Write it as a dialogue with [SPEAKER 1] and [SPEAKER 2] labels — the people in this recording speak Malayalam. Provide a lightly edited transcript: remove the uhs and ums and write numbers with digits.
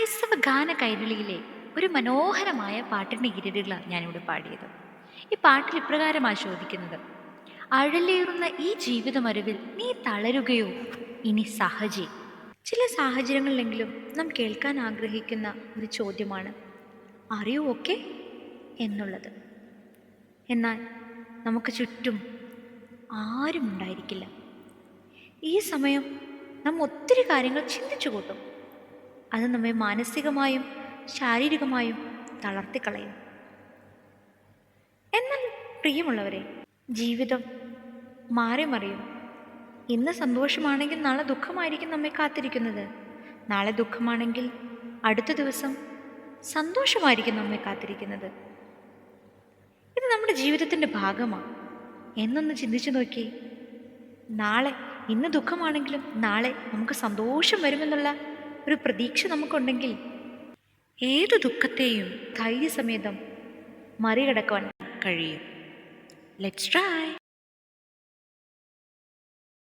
[SPEAKER 1] ക്രൈസ്തവ ഗാന കൈരളിയിലെ ഒരു മനോഹരമായ പാട്ടിൻ്റെ ഈരടികളാണ് ഞാനിവിടെ പാടിയത്. ഈ പാട്ടിൽ ഇപ്രകാരമാണ് ചോദിക്കുന്നത്: അഴലേറുന്ന ഈ ജീവിതമരുവിൽ നീ തളരുകയോ ഇനി സഹജി. ചില സാഹചര്യങ്ങളിലെങ്കിലും നാം കേൾക്കാൻ ആഗ്രഹിക്കുന്ന ഒരു ചോദ്യമാണ് അറിയൂ ഓക്കെ എന്നുള്ളത്. എന്നാൽ നമുക്ക് ചുറ്റും ആരും ഉണ്ടായിരിക്കില്ല. ഈ സമയം നാം ഒത്തിരി കാര്യങ്ങൾ ചിന്തിച്ചു കൂട്ടും. അത് നമ്മെ മാനസികമായും ശാരീരികമായും തളർത്തിക്കളയും. എന്നാൽ പ്രിയമുള്ളവരെ, ജീവിതം മാറി മറിയും. ഇന്ന് സന്തോഷമാണെങ്കിൽ നാളെ ദുഃഖമായിരിക്കും നമ്മെ കാത്തിരിക്കുന്നത്. നാളെ ദുഃഖമാണെങ്കിൽ അടുത്ത ദിവസം സന്തോഷമായിരിക്കും നമ്മെ കാത്തിരിക്കുന്നത്. ഇത് നമ്മുടെ ജീവിതത്തിൻ്റെ ഭാഗമാണ് എന്നൊന്ന് ചിന്തിച്ചു നോക്കി. ഇന്ന് ദുഃഖമാണെങ്കിലും നാളെ നമുക്ക് സന്തോഷം വരുമെന്നുള്ള ഒരു പ്രതീക്ഷ നമുക്കുണ്ടെങ്കിൽ ഏതു ദുഃഖത്തെയും ധൈര്യസമേതം മറികടക്കുവാൻ കഴിയും. Let's try.